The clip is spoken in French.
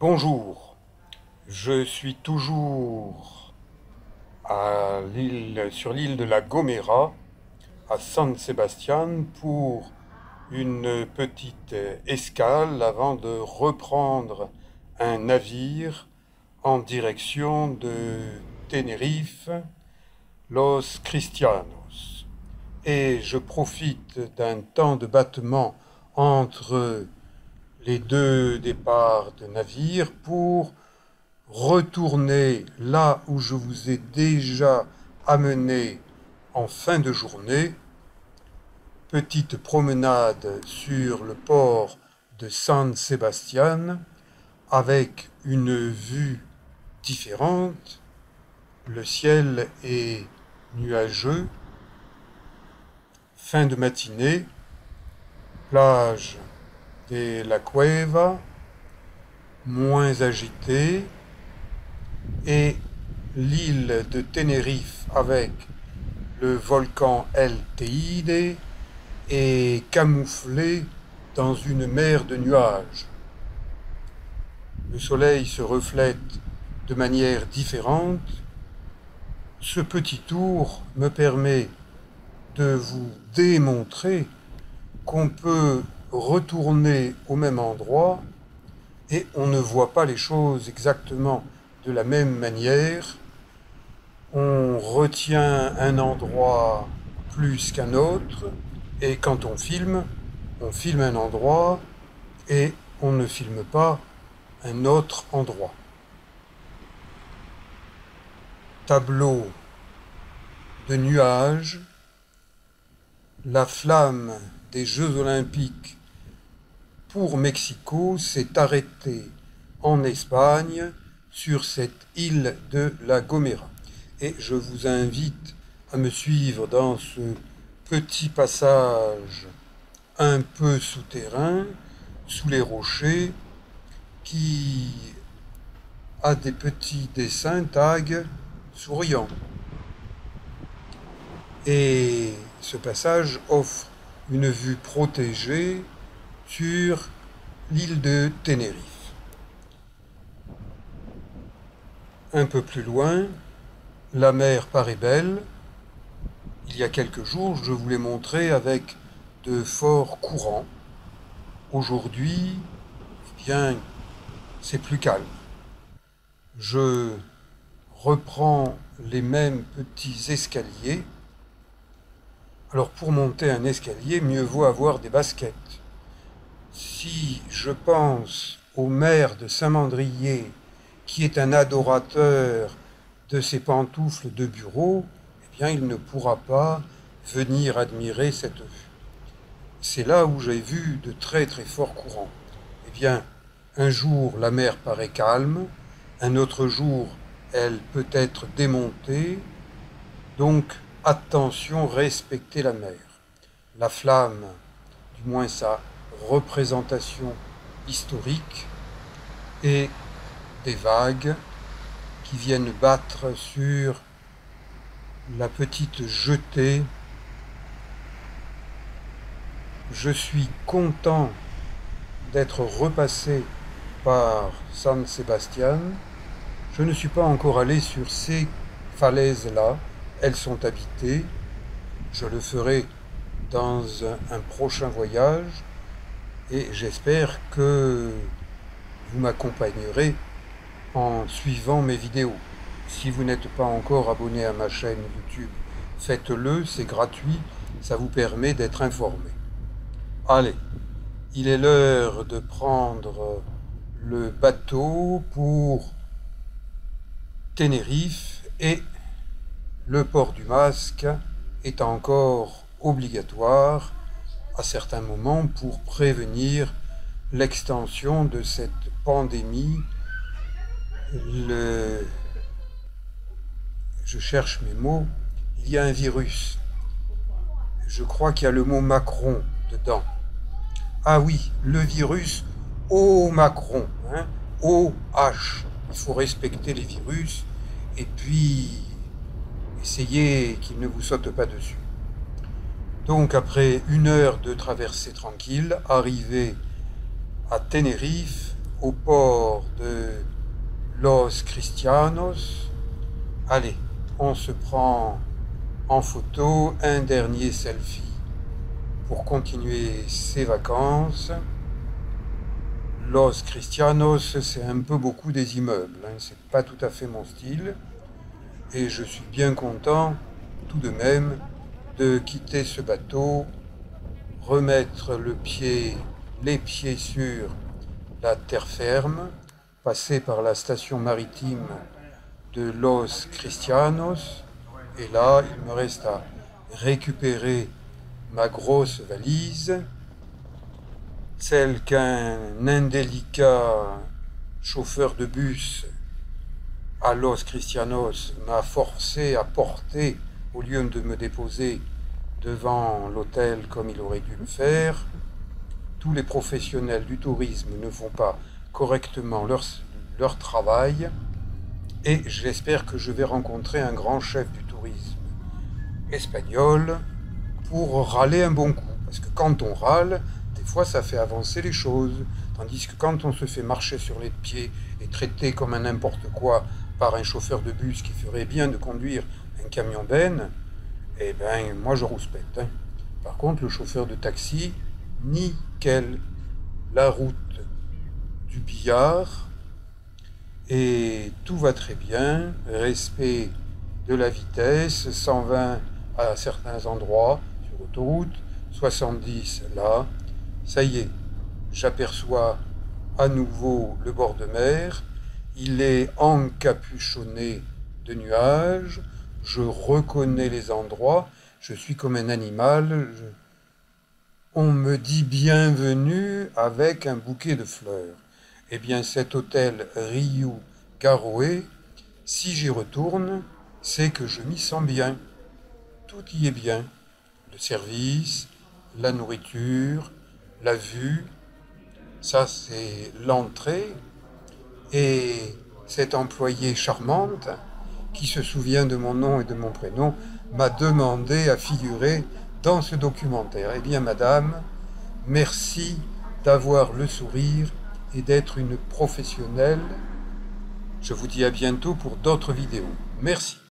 Bonjour, je suis toujours sur l'île de la Gomera, à San Sebastián, pour une petite escale avant de reprendre un navire en direction de Tenerife, Los Cristianos. Et je profite d'un temps de battement entre les deux départs de navire pour retourner là où je vous ai déjà amené en fin de journée. Petite promenade sur le port de San Sebastián avec une vue différente. Le ciel est nuageux. Fin de matinée, plage de la Cueva, moins agitée, et l'île de Tenerife avec le volcan El Teide est camouflée dans une mer de nuages. Le soleil se reflète de manière différente. Ce petit tour me permet de vous démontrer qu'on peut retourner au même endroit et on ne voit pas les choses exactement de la même manière. On retient un endroit plus qu'un autre, et quand on filme un endroit et on ne filme pas un autre endroit. Tableau de nuages, la flamme des Jeux Olympiques pour Mexico s'est arrêtée en Espagne sur cette île de la Gomera. Et je vous invite à me suivre dans ce petit passage un peu souterrain, sous les rochers, qui a des petits dessins, tags souriants. Et ce passage offre une vue protégée sur l'île de Tenerife. Un peu plus loin, la mer paraît belle. Il y a quelques jours, je vous l'ai montré avec de forts courants. Aujourd'hui, eh bien, c'est plus calme. Je reprends les mêmes petits escaliers. Alors pour monter un escalier, mieux vaut avoir des baskets. Si je pense au maire de Saint-Mandrier, qui est un adorateur de ces pantoufles de bureau, eh bien il ne pourra pas venir admirer cette vue. C'est là où j'ai vu de très très forts courants. Eh bien, un jour la mer paraît calme, un autre jour elle peut être démontée, donc attention, respectez la mer. La flamme, du moins sa représentation historique, et des vagues qui viennent battre sur la petite jetée. Je suis content d'être repassé par San Sebastián. Je ne suis pas encore allé sur ces falaises-là. Elles sont habitées. Je le ferai dans un prochain voyage et j'espère que vous m'accompagnerez en suivant mes vidéos. Si vous n'êtes pas encore abonné à ma chaîne YouTube, faites-le, c'est gratuit, ça vous permet d'être informé. Allez, il est l'heure de prendre le bateau pour Tenerife et le port du masque est encore obligatoire à certains moments pour prévenir l'extension de cette pandémie. Je cherche mes mots. Il y a un virus. Je crois qu'il y a le mot Macron dedans. Ah oui, le virus Omicron, hein, OH. Il faut respecter les virus et puis essayez qu'il ne vous saute pas dessus. Donc après une heure de traversée tranquille, arrivé à Tenerife, au port de Los Cristianos. Allez, on se prend en photo un dernier selfie pour continuer ses vacances. Los Cristianos, c'est un peu beaucoup des immeubles, hein. C'est pas tout à fait mon style. Et je suis bien content, tout de même, de quitter ce bateau, remettre les pieds sur la terre ferme, passer par la station maritime de Los Cristianos. Et là, il me reste à récupérer ma grosse valise, celle qu'un indélicat chauffeur de bus à Los Cristianos m'a forcé à porter au lieu de me déposer devant l'hôtel comme il aurait dû le faire. Tous les professionnels du tourisme ne font pas correctement leur travail et j'espère que je vais rencontrer un grand chef du tourisme espagnol pour râler un bon coup. Parce que quand on râle, des fois ça fait avancer les choses. Tandis que quand on se fait marcher sur les pieds et traiter comme un n'importe quoi par un chauffeur de bus qui ferait bien de conduire un camion benne, eh ben moi je rouspète, hein. Par contre, le chauffeur de taxi, nickel. La route du billard et tout va très bien. Respect de la vitesse, 120 à certains endroits sur l'autoroute, 70 là. Ça y est, j'aperçois à nouveau le bord de mer. Il est encapuchonné de nuages. Je reconnais les endroits. Je suis comme un animal. On me dit bienvenue avec un bouquet de fleurs. Eh bien, cet hôtel Rio Garoé, si j'y retourne, c'est que je m'y sens bien. Tout y est bien. Le service, la nourriture, la vue. Ça, c'est l'entrée. Et cette employée charmante, qui se souvient de mon nom et de mon prénom, m'a demandé à figurer dans ce documentaire. Eh bien, madame, merci d'avoir le sourire et d'être une professionnelle. Je vous dis à bientôt pour d'autres vidéos. Merci.